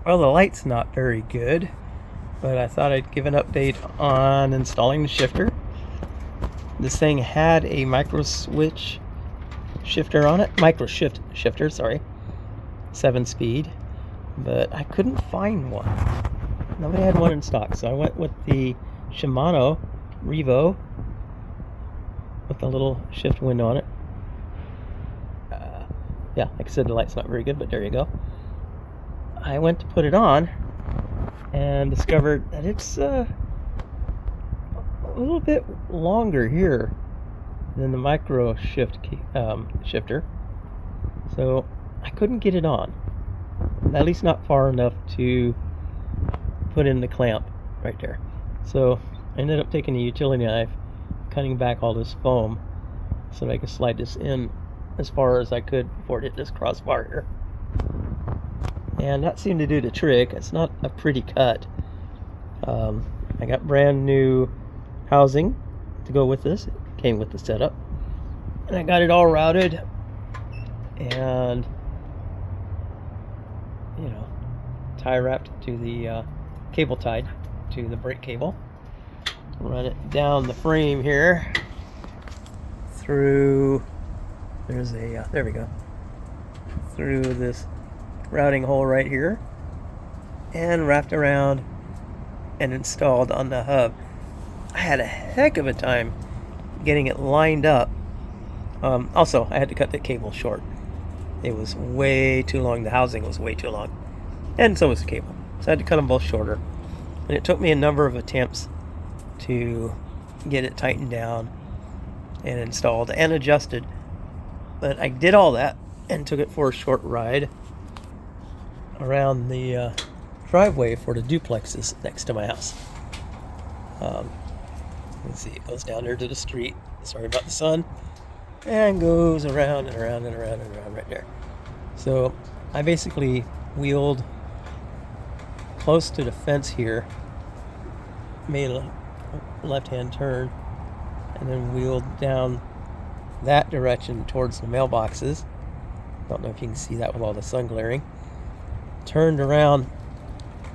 Well, the light's not very good, but I thought I'd give an update on installing the shifter. This thing had a micro switch shifter on it, micro shift shifter, sorry, 7-speed, but I couldn't find one. Nobody had one in stock, so I went with the Shimano Revo with the little shift window on it. Yeah, like I said, the light's not very good, but there you go. I went to put it on and discovered that it's a little bit longer here than the micro shifter, so I couldn't get it on, at least not far enough to put in the clamp right there. So I ended up taking a utility knife, cutting back all this foam so that I could slide this in as far as I could before it hit this crossbar here. And that seemed to do the trick. It's not a pretty cut. I got brand new housing to go with this. It came with the setup. And I got it all routed and, tie wrapped to the cable tied to the brake cable. Run it down the frame here through, there we go, through this routing hole right here and wrapped around and installed on the hub. I had a heck of a time getting it lined up. Also, I had to cut the cable short. It was way too long. The housing was way too long, and so was the cable, so I had to cut them both shorter. And it took me a number of attempts to get it tightened down and installed and adjusted, but I did all that and took it for a short ride around the driveway for the duplexes next to my house. Let's see, it goes down there to the street, sorry about the sun, and goes around and around and around and around right there. So I basically wheeled close to the fence here, made a left-hand turn, and then wheeled down that direction towards the mailboxes. Don't know if you can see that with all the sun glaring. Turned around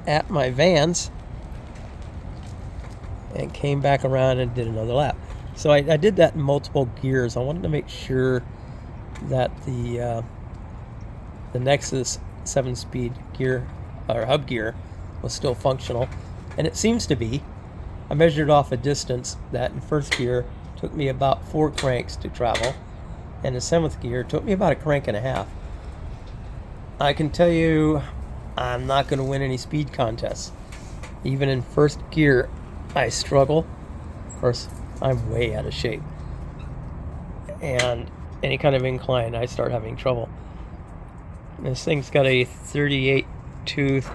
at my vans and came back around and did another lap. So I did that in multiple gears. I wanted to make sure that the Nexus 7-speed gear or hub gear was still functional, and it seems to be. I measured off a distance that in first gear took me about 4 cranks to travel, and in 7th gear took me about a crank and a half. I can tell you I'm not going to win any speed contests. Even in first gear, I struggle. Of course, I'm way out of shape. And any kind of incline, I start having trouble. This thing's got a 38 tooth,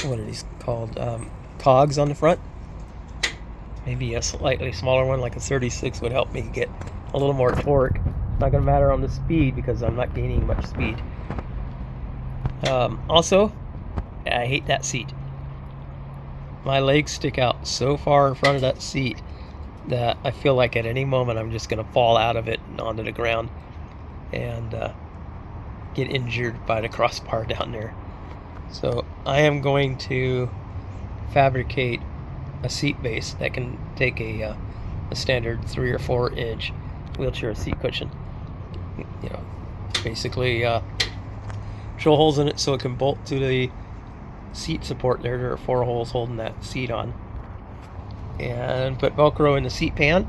what are these called? Cogs on the front. Maybe a slightly smaller one, like a 36, would help me get a little more torque. It's not going to matter on the speed because I'm not gaining much speed. Also, I hate that seat. My legs stick out so far in front of that seat that I feel like at any moment I'm just going to fall out of it and onto the ground and get injured by the crossbar down there. So I am going to fabricate a seat base that can take a standard 3 or 4 inch wheelchair seat cushion. Basically drill holes in it so it can bolt to the seat support there. There are 4 holes holding that seat on, and put Velcro in the seat pan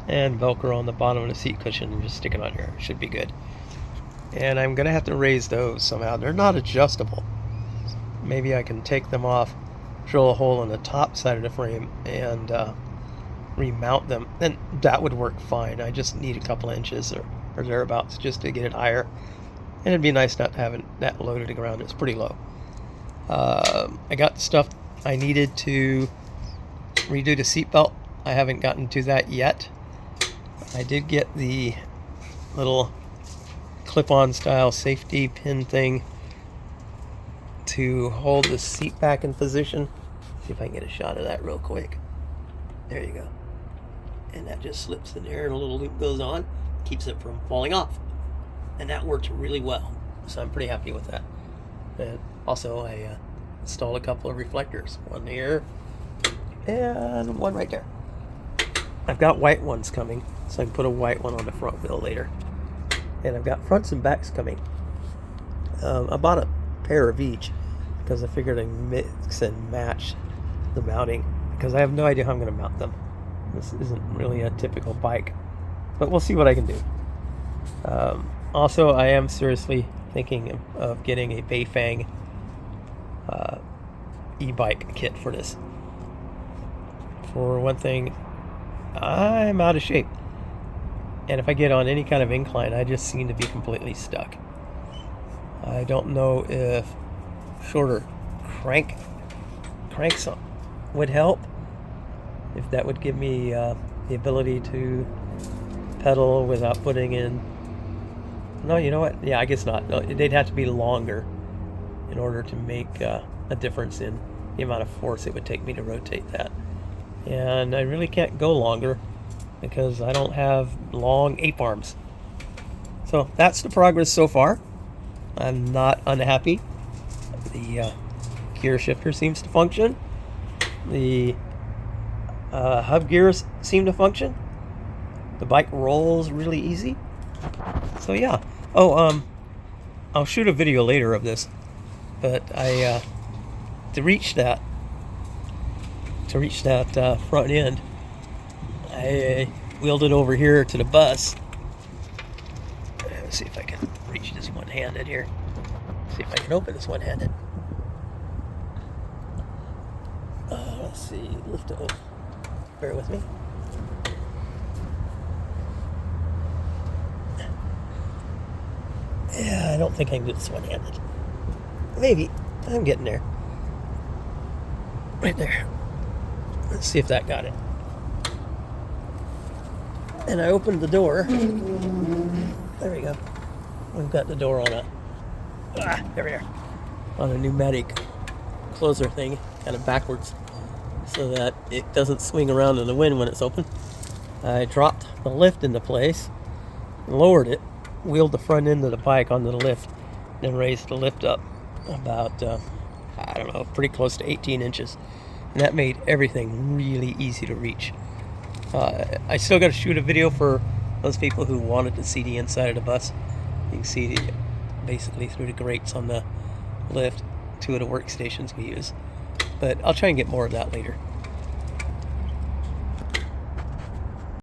and Velcro on the bottom of the seat cushion and just stick it on here. It should be good. And I'm gonna have to raise those somehow. They're not adjustable. Maybe I can take them off, drill a hole in the top side of the frame, and remount them, and that would work fine. I just need a couple inches or thereabouts just to get it higher, and it'd be nice not to have that low to the ground. It's pretty low. I got the stuff I needed to redo the seatbelt. I haven't gotten to that yet. I did get the little clip-on style safety pin thing to hold the seat back in position. See if I can get a shot of that real quick. There you go. And that just slips in there and a little loop goes on, keeps it from falling off. And that works really well. So I'm pretty happy with that. And also I installed a couple of reflectors, one here and one right there. I've got white ones coming, so I can put a white one on the front wheel later. And I've got fronts and backs coming. I bought a pair of each because I figured I'd mix and match the mounting, because I have no idea how I'm going to mount them. This isn't really a typical bike, but we'll see what I can do. Also, I am seriously thinking of getting a Beifang e-bike kit for this. For one thing, I'm out of shape, and if I get on any kind of incline, I just seem to be completely stuck. I don't know if shorter cranks would help, if that would give me the ability to pedal without putting in... No, you know what? Yeah, I guess not. No, they'd have to be longer in order to make a difference in the amount of force it would take me to rotate that. And I really can't go longer because I don't have long ape arms. So that's the progress so far. I'm not unhappy. The gear shifter seems to function. The hub gears seem to function. The bike rolls really easy. So yeah. Oh, I'll shoot a video later of this. But I to reach that front end, I wheeled it over here to the bus. Let's see if I can reach this one-handed here. See if I can open this one-handed. Let's see, lift it up. Bear with me. Yeah, I don't think I can do this one-handed. Maybe. I'm getting there. Right there. Let's see if that got it. And I opened the door. There we go. We've got the door on there we are. On a pneumatic closer thing, kind of backwards, so that it doesn't swing around in the wind when it's open. I dropped the lift into place, lowered it, wheeled the front end of the bike onto the lift, then raised the lift up about, I don't know, pretty close to 18 inches. And that made everything really easy to reach. I still got to shoot a video for those people who wanted to see the inside of the bus. You can see basically through the grates on the lift, 2 of the workstations we use. But I'll try and get more of that later.